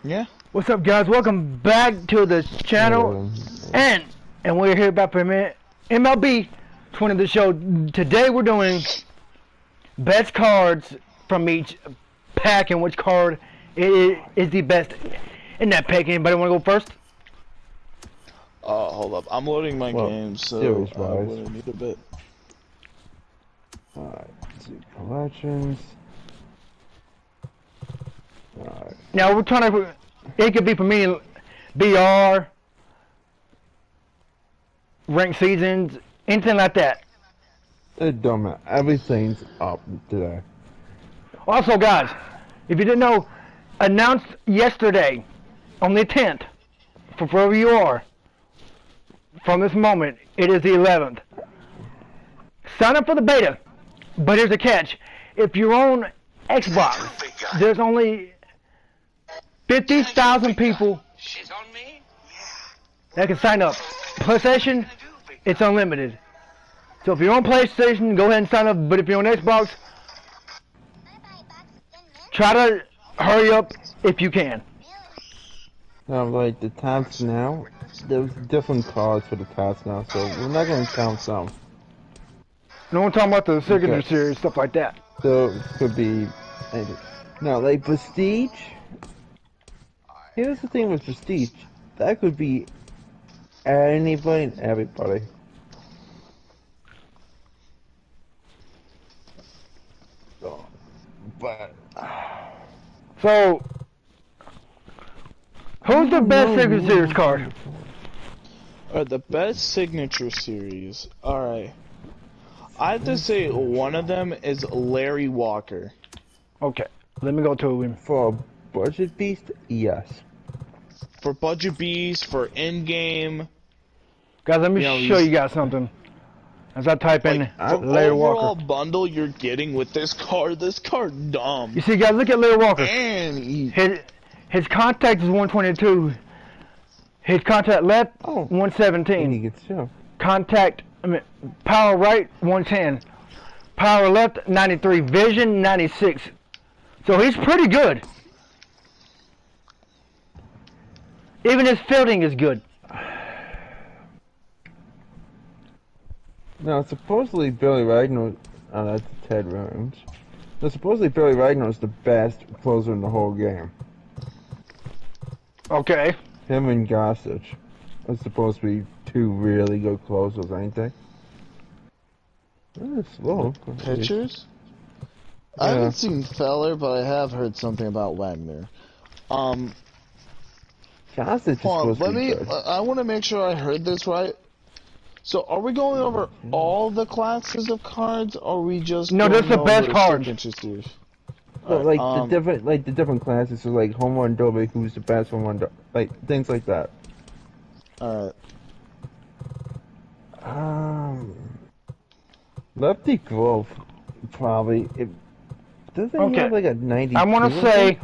Yeah. What's up, guys? Welcome back to the channel, and we're here back for MLB 20 the show. Today we're doing best cards from each pack and which card is the best in that pack. Anybody want to go first? Hold up. I'm loading my game, so I would need a bit. Alright, see collections. Alright. Now we're trying to. It could be for me, BR, ranked seasons, anything like that. It don't matter. Everything's up today. Also, guys, if you didn't know, announced yesterday on the 10th, for wherever you are, from this moment, it is the 11th. Sign up for the beta, but here's the catch. If you're on Xbox, there's only 50,000 people that can sign up. PlayStation, it's unlimited. So if you're on PlayStation, go ahead and sign up. But if you're on Xbox, try to hurry up if you can. Now, like the tabs now, there's different cards for the tabs now, so we're not gonna count some. No one talking about the Signature Series, stuff like that. So it could be. Now, like Prestige. Here's the thing with Prestige. That could be anybody and everybody. So, who's the best Signature Series card? The best Signature Series. Alright. I have to say one of them is Larry Walker. Okay, let me go to him. For a budget beast, yes. For budget beast, for in-game. Guys, let me show you guys something. As I type in Larry Walker. Overall bundle you're getting with this card dumb. You see, guys, look at Larry Walker. And his contact is 122. His contact left, 117. He gets show. Contact, power right, 110. Power left, 93. Vision, 96. So he's pretty good. Even his fielding is good. Now, supposedly Billy Wagner, that's Ted Williams. Now, supposedly Billy Wagner is the best closer in the whole game. Okay. Him and Gossage are supposed to be two really good closers, ain't they? That's slow. Pitchers? Yeah. I haven't seen Feller, but I have heard something about Wagner. Gossage is supposed to be good. I want to make sure I heard this right. So, are we going over all the classes of cards, or are we just no? This is the best cards. No, like the different classes, so like home run derby, who's the best home run derby, like things like that. All right. Lefty Grove, probably. Doesn't he have like a 92? I want to say,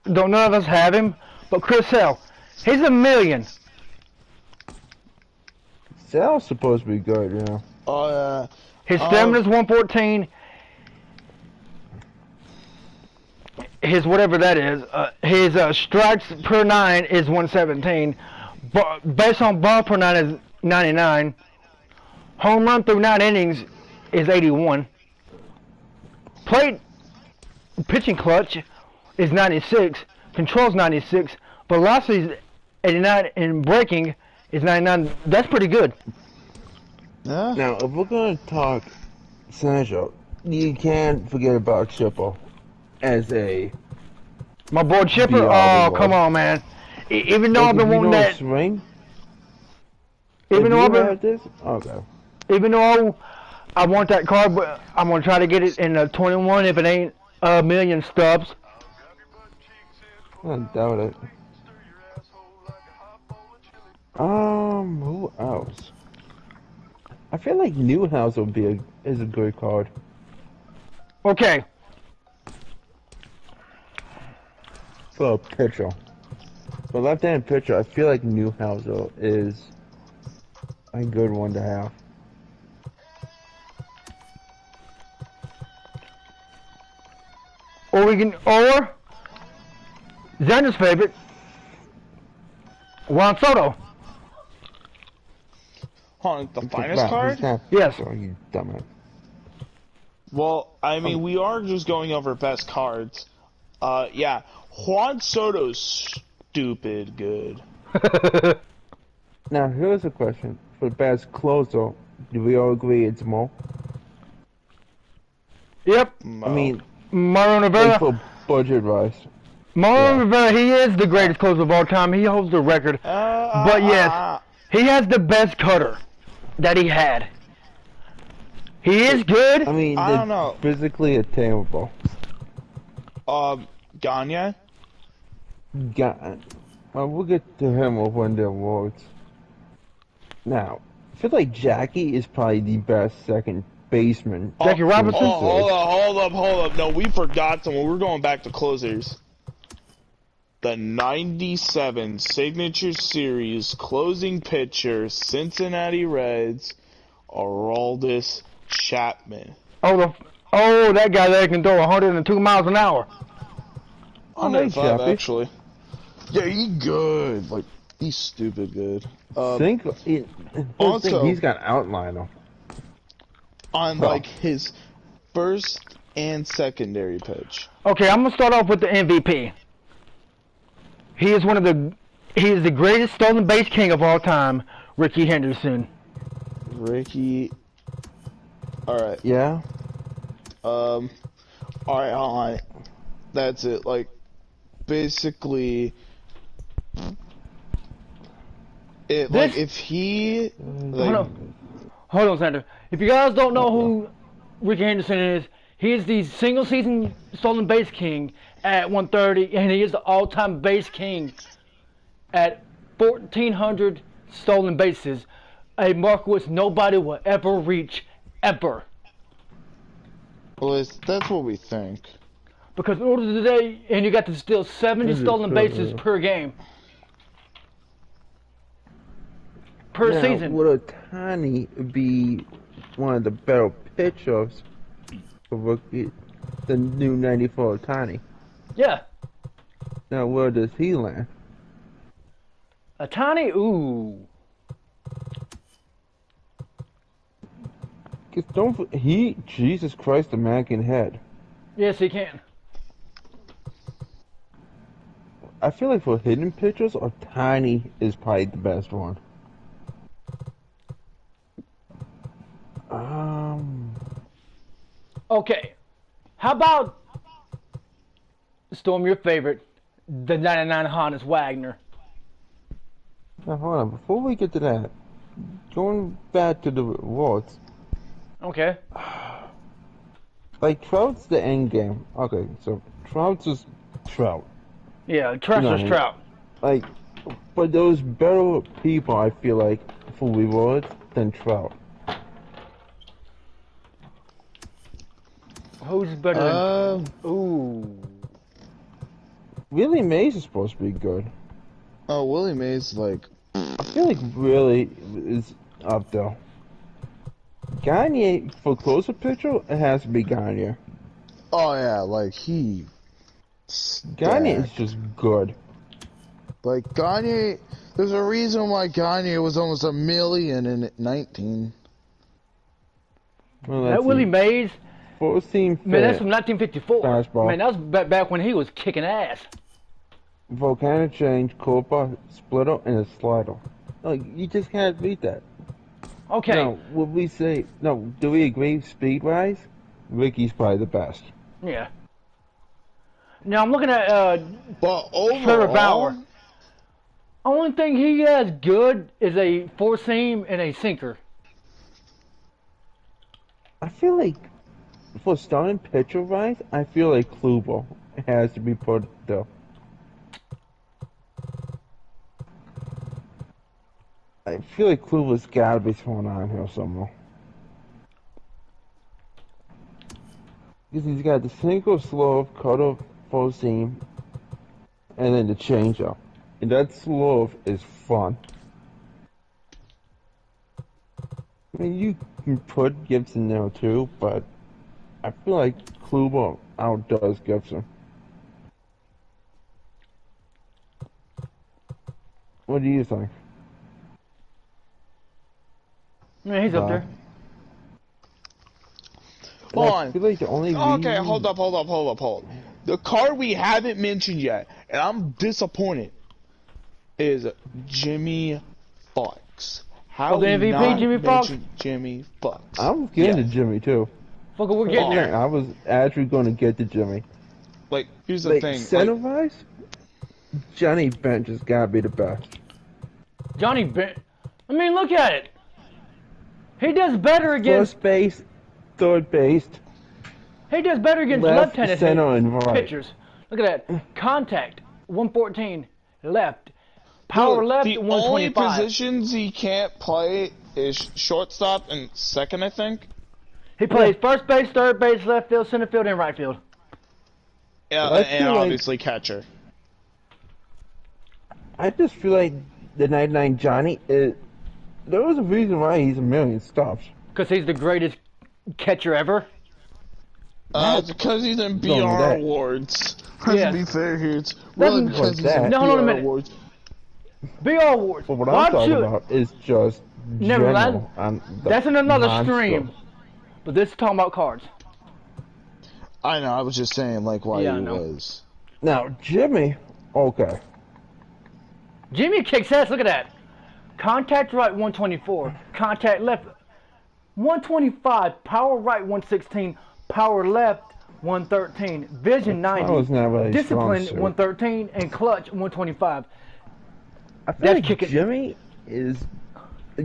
none of us have him, but Chris Hill, he's $1 million. Sal's supposed to be good, yeah. His stamina's 114. His whatever that is, his strikes per 9 is 117. Based on ball per 9 is 99. Home run through 9 innings is 81. Plate pitching clutch is 96. Controls 96. Velocity is 89, and breaking is 99. That's pretty good. Yeah. Now, if we're gonna talk Sancho, you can't forget about Chipper as a. My boy Chipper. Oh, come on, man. Even though I've been wanting that. Swing? Even though I've been. This? Okay. Even though I want that card, but I'm gonna try to get it in 21 if it ain't $1 million stubs. I doubt it. Who else? I feel like Newhouse would be is a good card. Okay. For a pitcher. For left-handed pitcher, I feel like Newhouse is a good one to have. Or Xander's favorite, Juan Soto. Hold on, the finest card? Yes. Oh, you dumbass. Well, I mean, we are just going over best cards. Yeah, Juan Soto's stupid good. Now, here's a question. For best closer, do we all agree it's Mo? Yep. Mo. I mean, Mariano like Rivera. for budget-wise. Mariano Rivera, he is the greatest closer of all time. He holds the record. But yes, he has the best cutter that he had. He is good. I mean, I don't know. Physically attainable. Gagne? We'll get to him with one of the awards. Now, I feel like Jackie is probably the best second baseman. Jackie Robinson? Hold up. No, we forgot someone. We're going back to closers. The 97 Signature Series closing pitcher, Cincinnati Reds, Aroldis Chapman. Oh, that guy that can throw 102 miles an hour. 105, actually. Yeah, he's good. Like, he's stupid good. Also, he's got outliner. On, like, his first and secondary pitch. Okay, I'm going to start off with the MVP. He is the greatest stolen base king of all time, Ricky Henderson. Ricky. Alright. Yeah? Alright, hold on. That's it. Like, basically, if he... Like, Hold on, Sander. If you guys don't know who Ricky Henderson is, he is the single-season stolen base king at 130, and he is the all-time base king at 1,400 stolen bases, a mark which nobody will ever reach, ever. well, that's what we think. Because in order today, and you got to steal 70 stolen bases per game. Per season. Would Ohtani be one of the better pitchers for the new 94 Ohtani? Yeah. Now, where does he land? Ohtani, ooh. Jesus Christ, the man can head. Yes, he can. I feel like for hidden pitchers, Ohtani is probably the best one. Okay. How about Storm, your favorite, the 99 Honus Wagner? Now, hold on. Before we get to that, going back to the awards, Okay. like Trout's the end game. Okay, so Trout's is Trout. Yeah, Treacherous Trout. Like, but those better people, I feel like, for rewards than Trout. Who's better than... Ooh. Willie Mays is supposed to be good. Oh, Willie Mays, like... I feel like Willie is up there. Gagne, for closer pitcher, it has to be Gagne. Oh, yeah, like, he... Gagne is just good. Like, Gagne... There's a reason why Gagne was almost $1 million in 19. Well, That Willie Mays... Man, that's from 1954. Fastball. Man, that was back when he was kicking ass. Volcanic change, Copa, splitter, and a slider. Like, you just can't beat that. Okay. Now, would we say... No, do we agree speed-wise? Ricky's probably the best. Yeah. Now, I'm looking at, But Trevor Bauer. overall... Only thing he has good is a four-seam and a sinker. I feel like, for starting pitcher-wise, I feel like Kluber has to be put there. I feel like Kluber's gotta be thrown on here somewhere. Because he's got the single, slow, cutter, full seam, and then the changeup. And that slow is fun. I mean, you can put Gibson there too, but I feel like Kluber outdoes Gibson. What do you think? Yeah, he's up there. Hold I on. feel like the only Okay, reason- hold up. The card we haven't mentioned yet, and I'm disappointed, is Jimmy Fox. How Oh, the we MVP, not Jimmy Fox? mention Jimmy Fox? I was getting Yeah. to Jimmy too. Fucker, we're getting there. I was actually going to get to Jimmy. Like, here's the Like, thing. center-wise, Johnny Bench has got to be the best. Johnny Ben. I mean, look at it. He does better against. First base, third base, He does better against left, left-handed center, and right. pitchers. Look at that. Contact 114 left. Like, Power look, left the only 125. positions he can't play is shortstop and second, I think. He plays first base, third base, left field, center field, and right field. Yeah, I and feel like- obviously catcher. I just feel like the 99 Johnny is. There was a reason why he's a million stops. Because he's the greatest catcher ever. It's because he's in Don't know BR that. awards. Yeah. To be fair here, it's really That's- because he's that. in No, hold on a BR minute. awards. BR Awards. But what Why I'm talking should- about is just Never general mind. on the That's in another monster. stream. But this is talking about cards. I know, I was just saying, like, why Yeah, I he know. was. Now, Jimmy, okay. Jimmy kicks ass. Look at that. Contact right 124. Contact left 125. Power right 116. Power left 113. Vision That 90. was not really Discipline strong suit. 113. And clutch 125. I feel That's like kicking-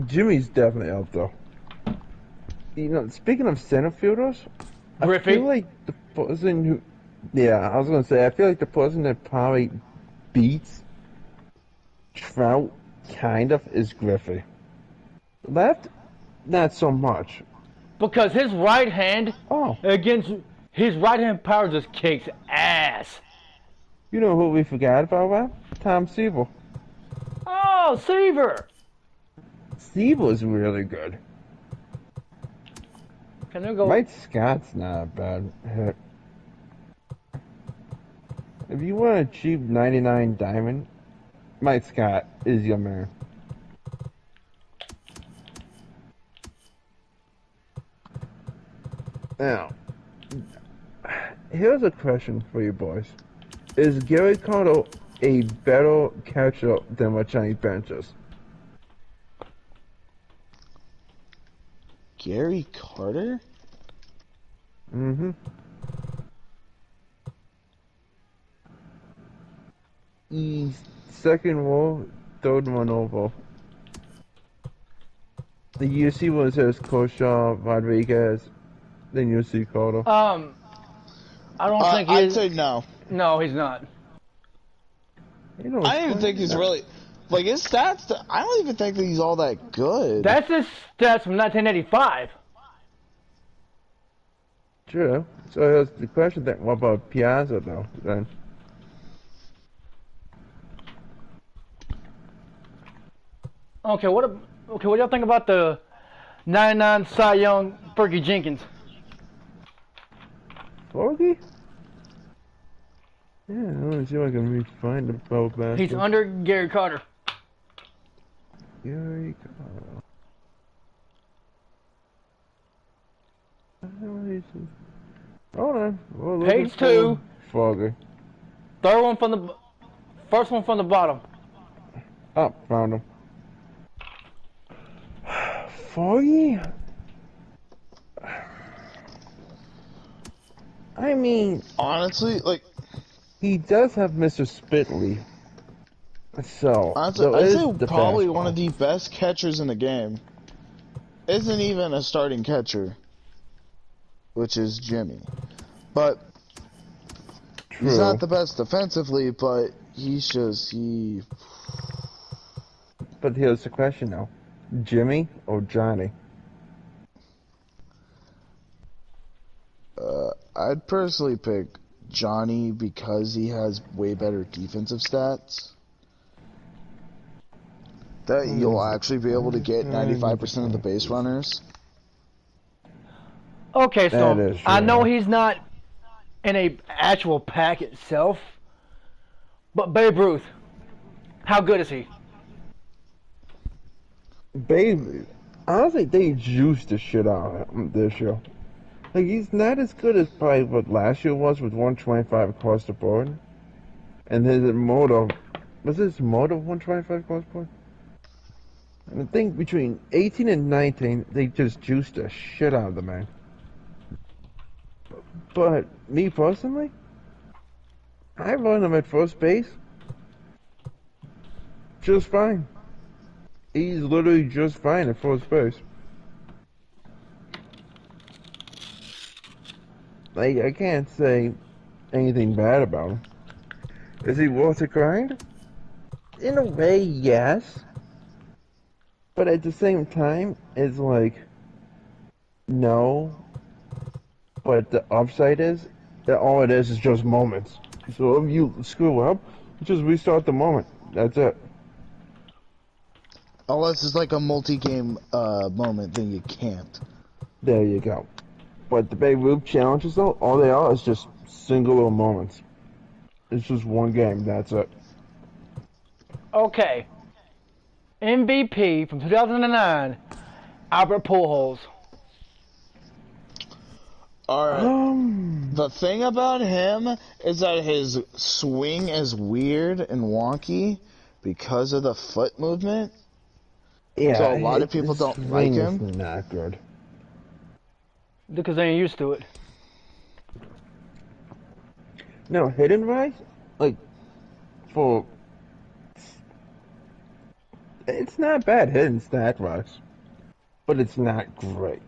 Jimmy's definitely up though. You know, speaking of center fielders, I Griffey. feel like the person who, yeah, I was gonna say, I feel like the person that probably beats Trout kind of is Griffey. Left, not so much. Because his right hand Oh, against his right hand power just kicks ass. you know who we forgot about, Rob? Tom Siebel. Oh, Seaver. Siebel's really good. Can they go? Mike Scott's not a bad hit. If you want a cheap 99 diamond, Mike Scott is your man. Now, here's a question for you boys. Is Gary Carter a better catcher than what Johnny Bench is? Gary Carter? Mm-hmm. He's second row, third one over. The UC one says Kosha, Rodriguez, then UC Carter. I don't think I'd he's. say no. No, he's not. You know, I don't even think he's really... Like, his stats, I don't even think that he's all that good. That's his stats from 1985. True. So here's the question then, what about Piazza though, then? Okay, what do y'all think about the 99 Cy Young Fergie Jenkins? Foggy? Yeah, I want to see if I can find about that. He's under Gary Carter. Gary Carter. Hold on. We're looking Page for 2. Foggy. Third one from the first one from the bottom. Oh, found him. Foggy? I mean, Honestly, like, he does have Mr. Spitley. So, honestly, there I'd is say the probably fastball. one of the best catchers in the game. Isn't even a starting catcher. Which is Jimmy. But True. he's not the best defensively, but he's just, But here's the question now. Jimmy or Johnny? I'd personally pick Johnny because he has way better defensive stats. That you'll actually be able to get 95% of the base runners. Okay, so That is I know true. he's not in a actual pack itself, but Babe Ruth, how good is he? Baby, honestly, they juiced the shit out of him this year. Like, he's not as good as probably what last year was with 125 across the board. And his motor, was his motor 125 across the board? And I think between 18 and 19, they just juiced the shit out of the man. But me personally, I run him at first base just fine. He's literally just fine at first base. Like, I can't say anything bad about him. Is he worth a grind? In a way, yes. But at the same time, it's like, no. But the upside is that all it is just moments. So if you screw up, just restart the moment. That's it. Unless it's like a multi-game moment, then you can't. There you go. But the Babe Ruth challenges, though, all they are is just singular moments. It's just one game. That's it. Okay. MVP from 2009, Albert Pujols. Alright. The thing about him is that his swing is weird and wonky because of the foot movement. Yeah, So a lot of people don't like him. Is not good. Because they ain't used to it. No, hidden rise, like for it's not bad hidden stat rise, but it's not great.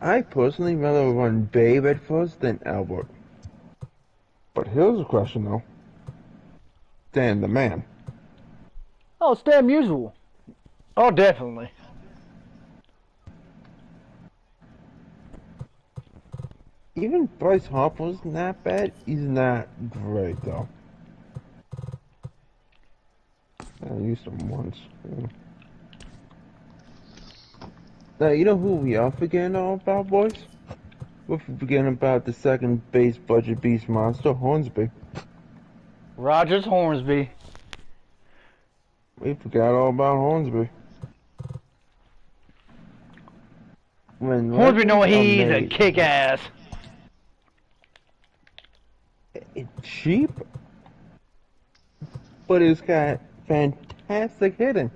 I personally rather run Babe at first than Albert. But here's a question though. Dan the man. Oh, Stan Musial. Oh, definitely. Even Bryce Harper's not bad. He's not great though. I used him once. Yeah. Now you know who we are forgetting all about, boys? We're forgetting about the second base budget beast monster, Hornsby. Rogers Hornsby. We forgot all about Hornsby. When Hornsby know legends are he's a made, kick-ass. It's cheap, but it's got fantastic hitting.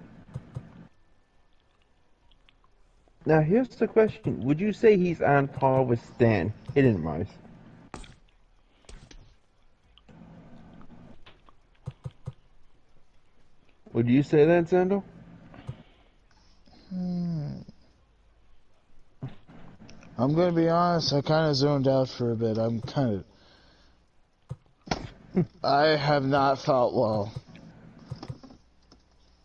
Now here's the question: would you say he's on par with Stan hitting wise? Would you say that, Zendo? I'm gonna be honest, I kind of zoned out for a bit. I have not felt well.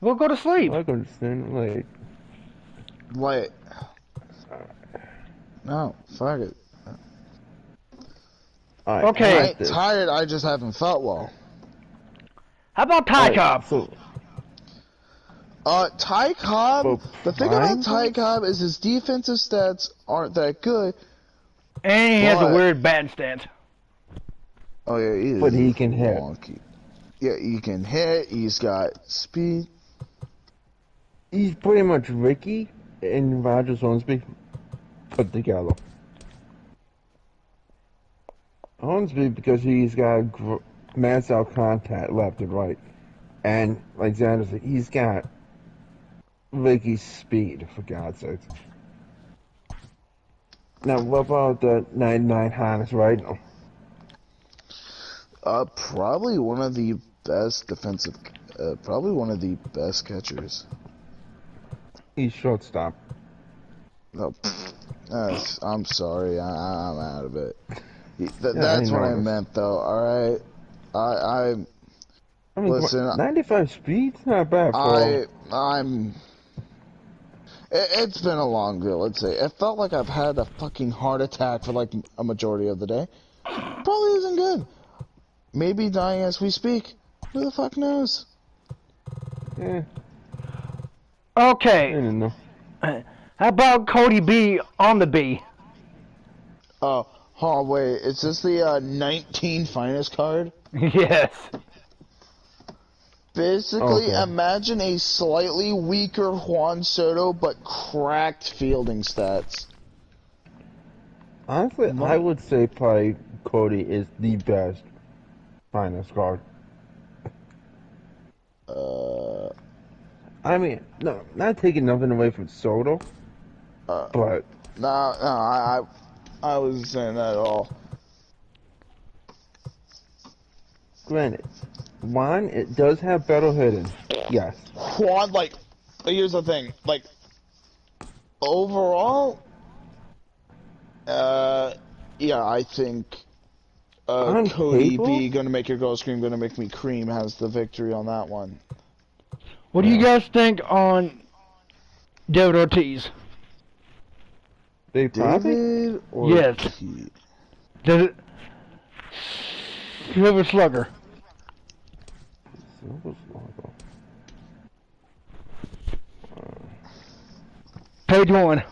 We'll go to sleep. I can understand, like... Wait. No, fuck it. Alright, Okay. I ain't tired, I just haven't felt well. How about Ty Cobb? So, Ty Cobb, Well, the thing prime about Ty Cobb is his defensive stats aren't that good. And he has a But- weird batting stance. Oh yeah, he is But he can hit. wonky. Yeah, he can hit, he's got speed. he's pretty much Ricky and Rogers Hornsby put together. Hornsby because he's got mass out contact left and right, and like Xander said, he's got Ricky's speed for God's sake. Now what about the 99 harness right now? Probably one of the best defensive, probably one of the best catchers. He's shortstop. No, I'm sorry, I'm out of it. I That's what I noticed. meant, though. All right, I mean, Listen, 95 speed's not bad for It's been a long day, let's say. It felt like I've had a fucking heart attack for like a majority of the day. Probably isn't good. Maybe dying as we speak. Who the fuck knows? I Okay. don't know. How about Cody B on the B? Oh, wait, is this the 19 finest card? Yes. Basically, Okay. imagine a slightly weaker Juan Soto, but cracked fielding stats. Honestly, I would say probably Cody is the best finest guard. I mean, no, not taking nothing away from Soto, but No, I wasn't saying that at all. granted, Juan, it does have better hitting. Yes. Juan, like, here's the thing, like, overall, yeah, I think, On Cody paper? B, Gonna Make Your Girl Scream, Gonna Make Me Cream has the victory on that one. What do you guys think on David Ortiz? They probably? David Yes. Ortiz. Does it? Silver Slugger. Page 1.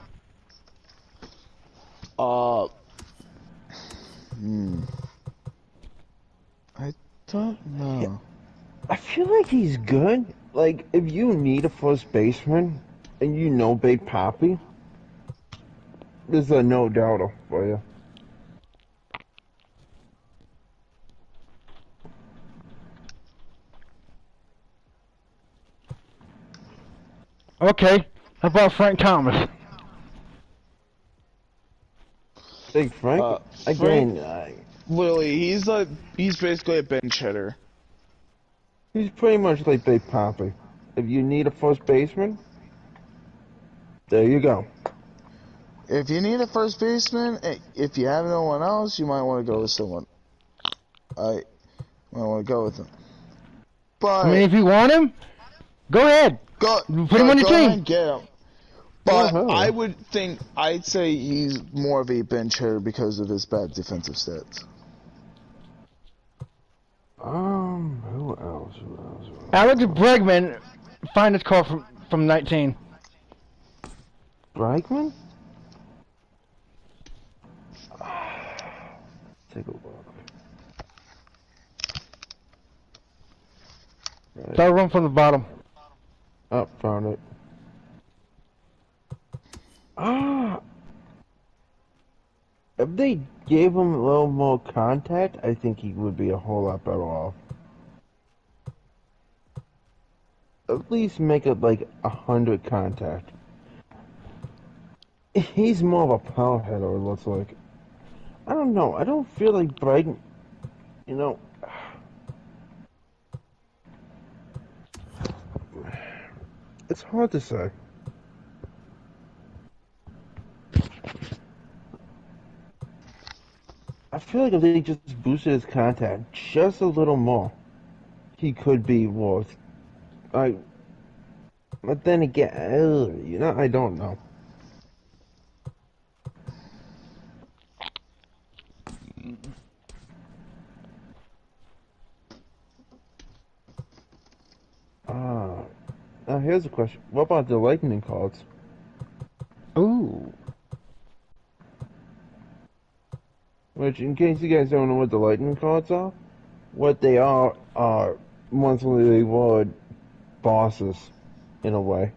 I don't know. I feel like he's good. Like, if you need a first baseman and you know Big Papi, there's a no doubter for you. Okay. How about Frank Thomas? Big Frank, again, Literally, he's basically a bench hitter. he's pretty much like Big Papi. If you need a first baseman, there you go. If you need a first baseman, if you have no one else, you might want to go with someone. I might want to go with him. But I mean, if you want him, go ahead. Put him on your go ahead team. and get him. But Uh-huh. I'd say he's more of a bench hitter because of his bad defensive stats. Who else? Alex Bregman, find his call from 19. Bregman? Take a look. Right. Start run from the bottom. Oh, found it. If they gave him a little more contact, I think he would be a whole lot better off. At least make it like 100 contact. He's more of a power hitter, it looks like. I don't know. I don't feel like Bregman, you know. It's hard to say. I feel like if they just boosted his contact just a little more, he could be worth. But then again, you know, I don't know. Now here's a question. What about the lightning cards? Ooh. Which, in case you guys don't know what the lightning cards are, what they are monthly reward bosses, in a way.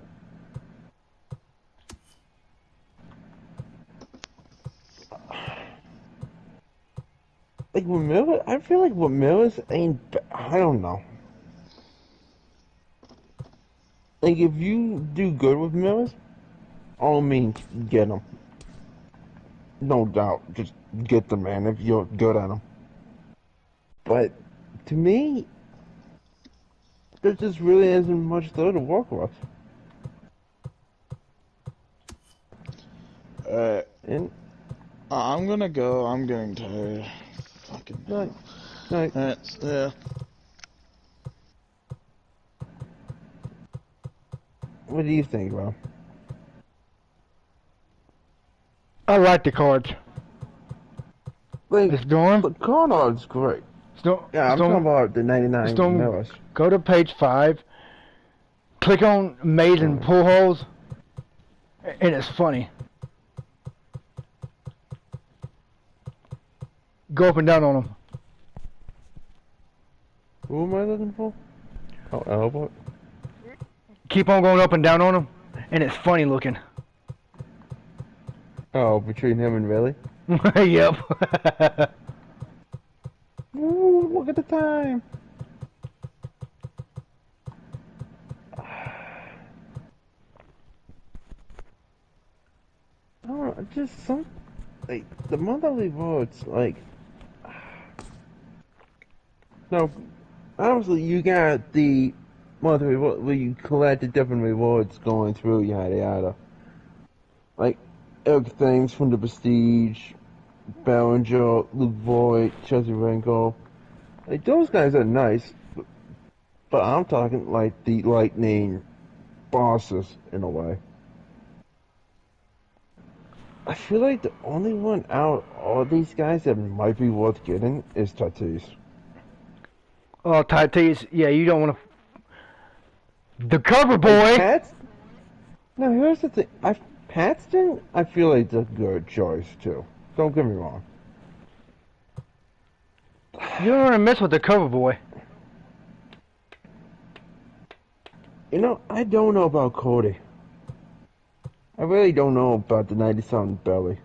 Like, with Miller, I feel like with Miller's ain't, I don't know. Like, if you do good with Millers, all means, get them. No doubt, just get them, man, if you're good at them. But, to me, there just really isn't much there to work with. And, I'm gonna go. I'm getting tired. Fucking. Night. Yeah. What do you think, Rob? I like the cards. Like, It's Storm. the card art's great. Storm. Yeah, I'm talking about the 99 Storm. Millers. Go to page 5. Click on Amazing Pull Holes. And it's funny. Go up and down on them. Who am I looking for? Oh, elbow. Keep on going up and down on him, and it's funny looking. Oh, between him and Riley. Yep. Ooh, look at the time. I don't know, just some, like, the monthly rewards, like, no, obviously you got the monthly reward where you collect the different rewards going through, yada yada. Like, everything from the Prestige, Bellinger, Luke Voigt, Chesarenko, like, those guys are nice, but I'm talking like the Lightning bosses in a way. I feel like the only one out of all these guys that might be worth getting is Tatis. Oh, Tatis, yeah, you don't want to. The cover boy. Like now here's the thing. Paxton, I feel like it's a good choice too. Don't get me wrong. You don't want to mess with the cover boy. You know, I don't know about Cody. I really don't know about the 97 belly.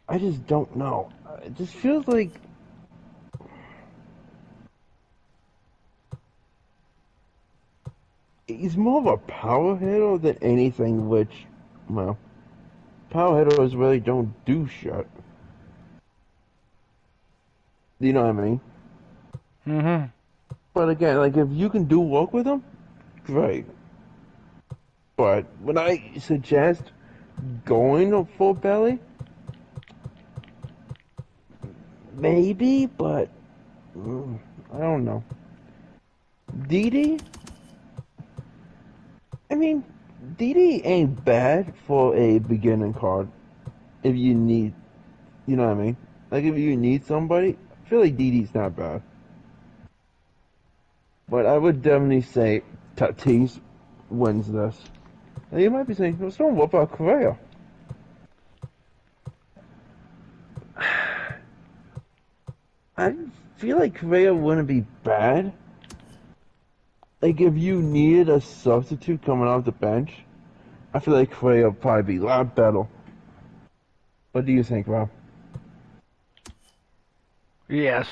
I just don't know. It just feels like he's more of a power hitter than anything, which, well, power hitters really don't do shit. You know what I mean? Mm-hmm. But again, like, if you can do work with them, great. But when I suggest going to full belly, maybe, but I don't know. Didi? I mean, Didi ain't bad for a beginning card. If you need, you know what I mean? Like, if you need somebody, I feel like Didi's not bad. But I would definitely say Tatis wins this. Now you might be saying, well, so what about Correa? I feel like Correa wouldn't be bad. Like, if you needed a substitute coming off the bench, I feel like Correa would probably be a lot better. What do you think, Rob? Yes.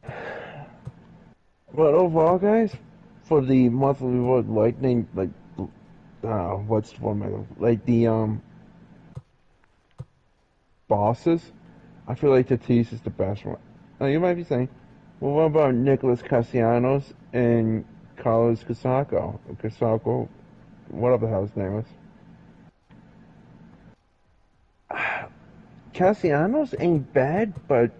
But overall, guys, for the monthly reward Lightning, like, what's one like the bosses, I feel like Tatis is the best one. Now you might be saying, well, what about Nicholas Castellanos and Carlos Casaco, whatever the hell his name is. Castellanos ain't bad, but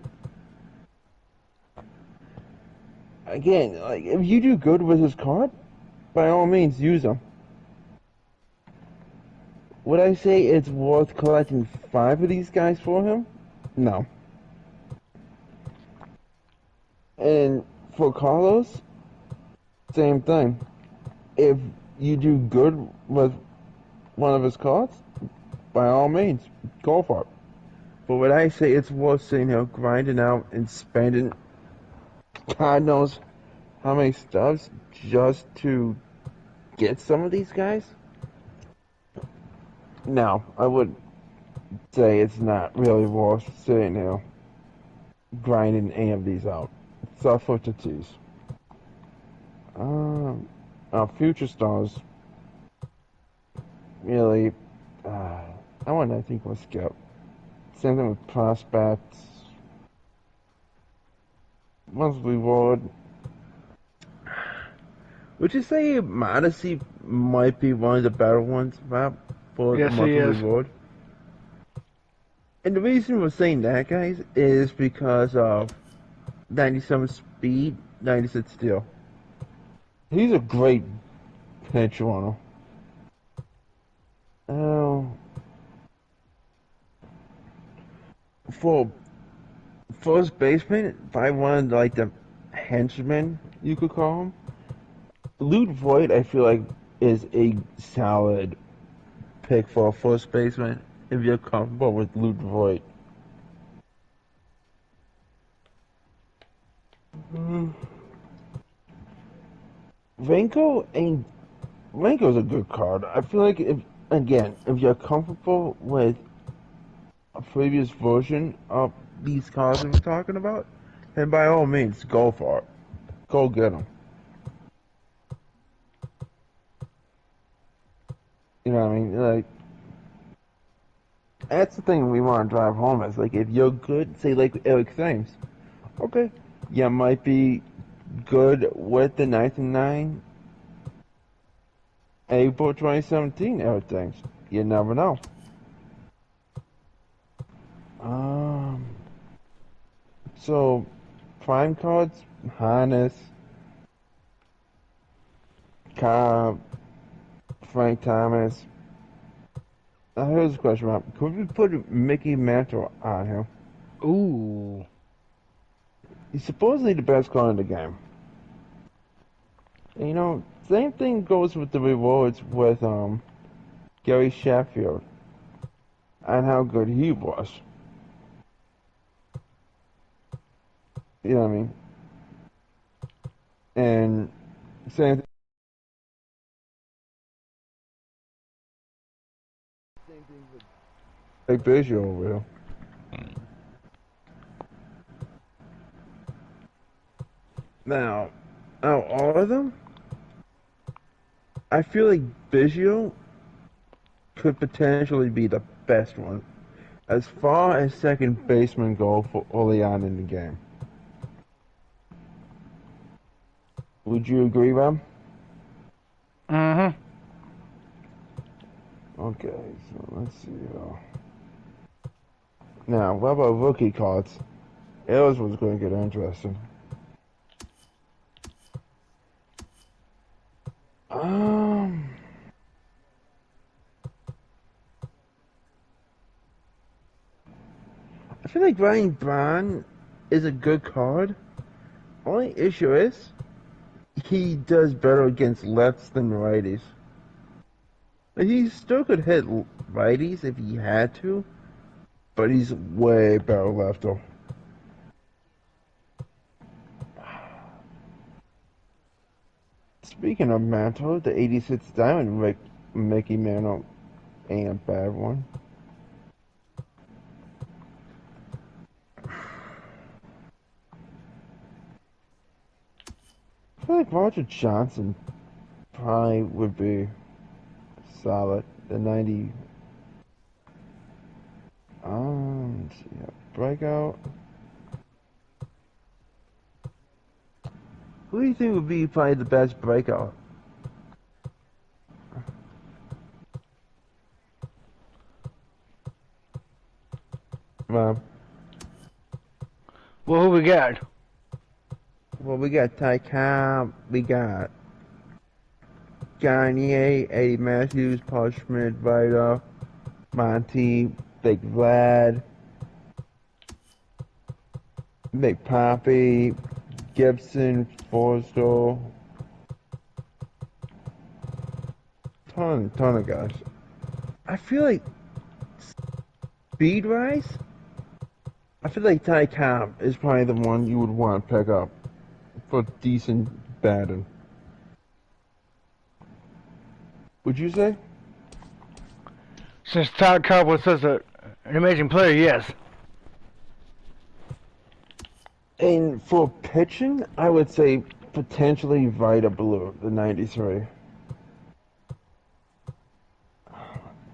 again, like, if you do good with his card, by all means, use him. Would I say it's worth collecting 5 of these guys for him? No. And for Carlos, same thing. If you do good with one of his cards, by all means, go for it. But would I say it's worth sitting here grinding out and spending God knows how many stubs just to get some of these guys? No, I would say it's not really worth sitting here grinding any of these out. Except for Tatis. Our future stars really, I think we'll skip. Same thing with prospects. Monthly reward. Would you say Modesty might be one of the better ones, Rob, for Yes, the monthly he is. reward? And the reason we're saying that, guys, is because of 97 speed, 96 steel. He's a great pinch runner. For first baseman, if I wanted like the henchman, you could call him, Luke Voigt, I feel like, is a solid pick for a first baseman if you're comfortable with Luke Voigt. Ranko's a good card. I feel like if you're comfortable with a previous version of these cards that we're talking about, then by all means, go for it. Go get them. You know what I mean? Like, that's the thing we want to drive home is, like, if you're good, say, like Eric Thames, okay, you might be good with the 99 April 2017 Eric Thames. You never know. So, prime cards, Hannes, Cobb, Frank Thomas. Now here's a question, Rob. Could we put Mickey Mantle on here? Ooh. He's supposedly the best card in the game. And, you know, same thing goes with the rewards with Gary Sheffield and how good he was. You know what I mean? And same thing with Big Visual over here. Now, out of all of them, I feel like Biggio could potentially be the best one as far as second baseman go for early on in the game. Would you agree, Rob? Mm-hmm. Okay, so let's see. Now, what about rookie cards? Here's what's going to get interesting. I feel like Ryan Braun is a good card. Only issue is he does better against lefts than righties. Like, he still could hit righties if he had to, but he's way better lefter. Speaking of Mantle, the 86 Diamond Mickey Mantle ain't a bad one. I feel like Roger Johnson probably would be solid. The 90. Let's see, breakout. Who do you think would be probably the best breakout? Mom. Well, who we got? Well, we got Ty Cobb, we got Gagne, Eddie Matthews, Paul Schmidt, Vita, Monty, Big Vlad, Big Poppy, Gibson, Forsto, ton of guys. I feel like speed-wise, I feel like Ty Cobb is probably the one you would want to pick up for decent batting. Would you say? Since Todd Cobb was such an amazing player, yes. And for pitching, I would say potentially Vita Blue, the 93.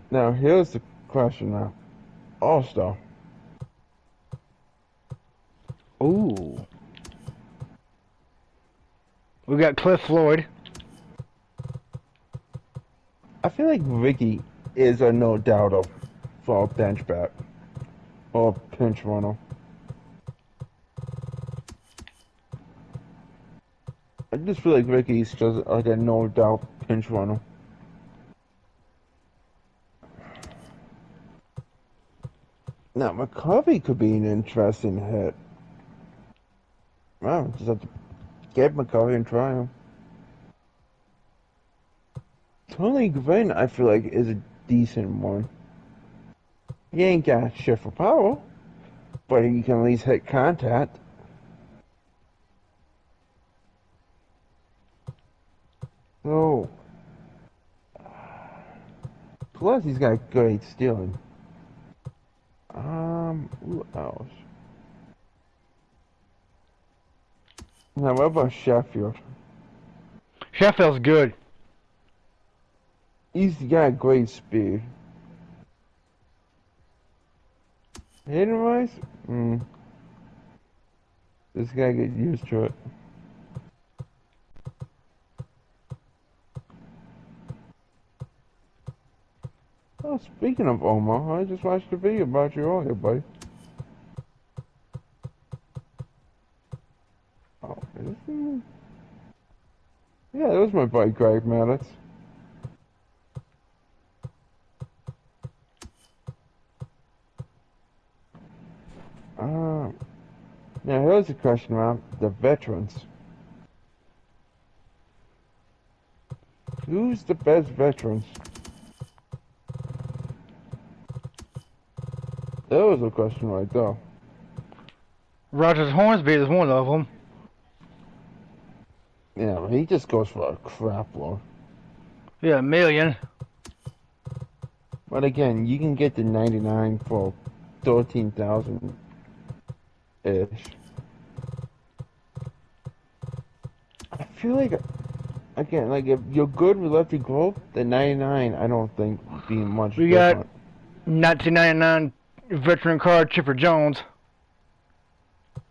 Now, here's the question now. All-Star. Ooh. We got Cliff Floyd. I feel like Ricky is a no doubter for a bench bat or pinch runner. I just feel like Ricky's just like a no doubt pinch runner. Now, McCovey could be an interesting hit. Wow, just have to get McCovey and try him. Tony Gwynn, I feel like, is a decent one. He ain't got shit for power, but he can at least hit contact. So, plus he's got great stealing. Who else? Now, what about Sheffield? Sheffield's good. He's got great speed. Hitting wise? This guy get used to it. Oh, speaking of Omar, I just watched a video about you earlier, buddy. Oh, yeah, that was my buddy Greg Maddox. Now here's a question about the veterans. Who's the best veterans? That was a question right there. Rogers Hornsby is one of them. Yeah, he just goes for a crap load. Yeah, $1 million. But again, you can get the 99 for 13,000 ish. I feel like, again, like if you're good with lefty glove, the 99 I don't think would be much We different. got 1999 veteran card Chipper Jones.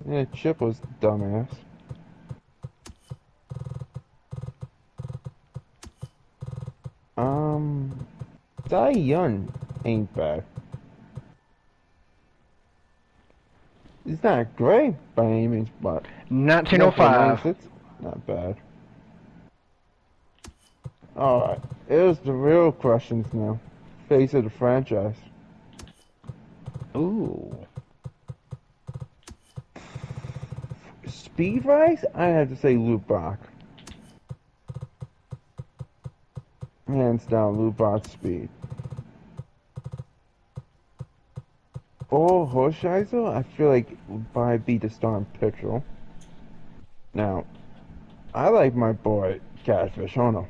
Yeah, Chip was dumbass. Cy Young ain't bad. He's not great by any means, but 1905. not bad. Alright, here's the real questions now. Face of the franchise. Ooh. Speed rise, I have to say Luke Bach. Hands down, Luke Bach's speed. Or Horscheiser, I feel like would probably be the starting pitcher. Now, I like my boy Catfish Ono.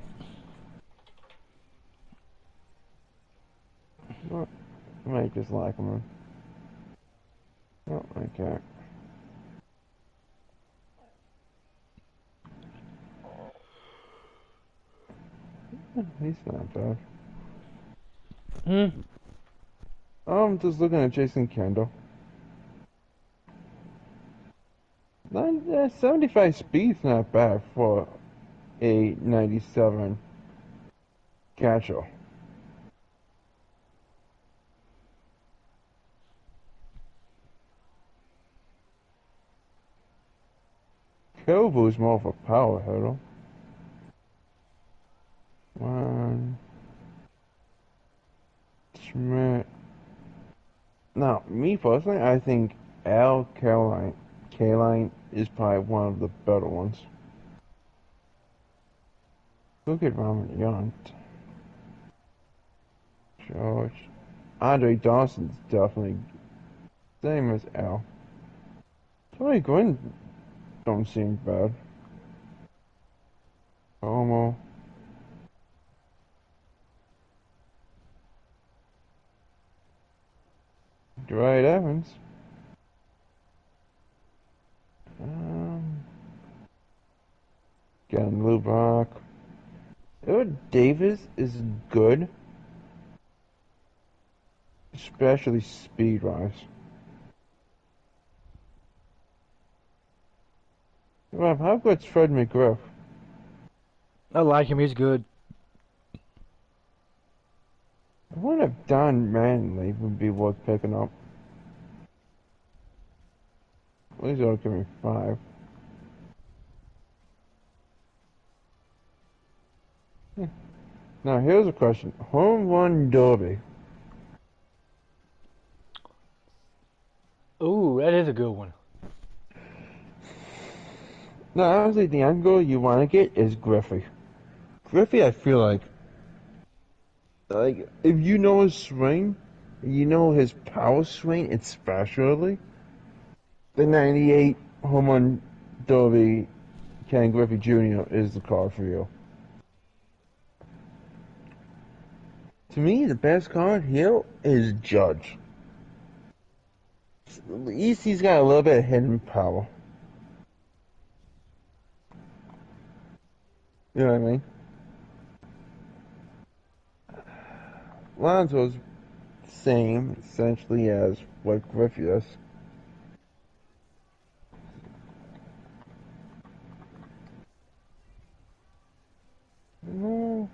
Well, I might just like him. Oh, okay. He's not bad. I'm just looking at Jason Kendall. 75 speed's not bad for a 97 catcher. Kovu's more of a power hitter. Schmidt. Now, me personally, I think Al Kaline is probably one of the better ones. Look at Raymond Yount. George. Andre Dawson's definitely same as Al. Tony Gwynn don't seem bad. Homo. Dwight Evans. Again, Lubach. Davis is good, especially speed-wise. Rob, how good's Fred McGriff? I like him. He's good. I wonder if Don Manley would be worth picking up. At least it'll give me 5. Now here's a question. Home run derby. Ooh, that is a good one. Now honestly, the angle you want to get is Griffey. Griffey, I feel like if you know his swing, you know his power swing, especially the 98 home run derby, Ken Griffey Jr. is the card for you. To me, the best card here is Judge. At least he's got a little bit of hidden power. You know what I mean? Lonzo's same, essentially, as what Griffey is. No.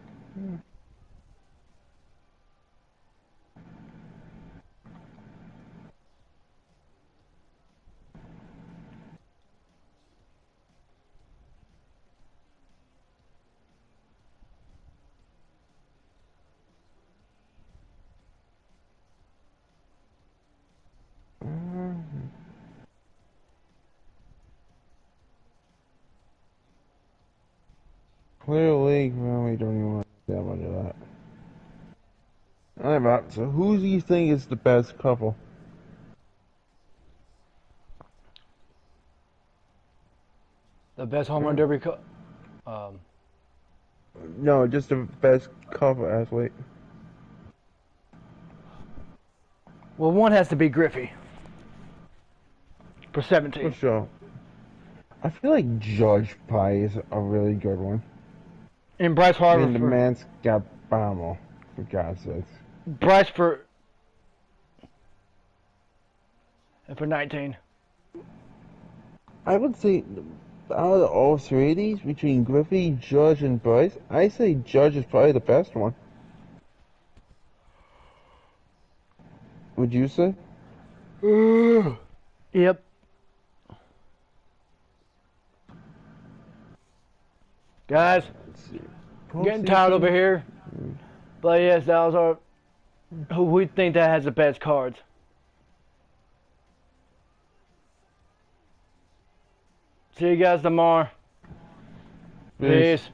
Clearly, well, we don't even want that much of that. Alright, so who do you think is the best couple? The best home run derby. No, just the best couple athlete. Well, one has to be Griffey. For For 17. sure. I feel like Judge probably is a really good one. And Bryce I Harper mean, the for... man's got Bama, for God's sakes. Bryce for... And for 19. I would say, out of all three of these, between Griffey, Judge, and Bryce, I say Judge is probably the best one. Would you say? Yep. Guys, Let's see. getting tired over here. But yes, that was our... Who we think that has the best cards. See you guys tomorrow. Peace. Peace.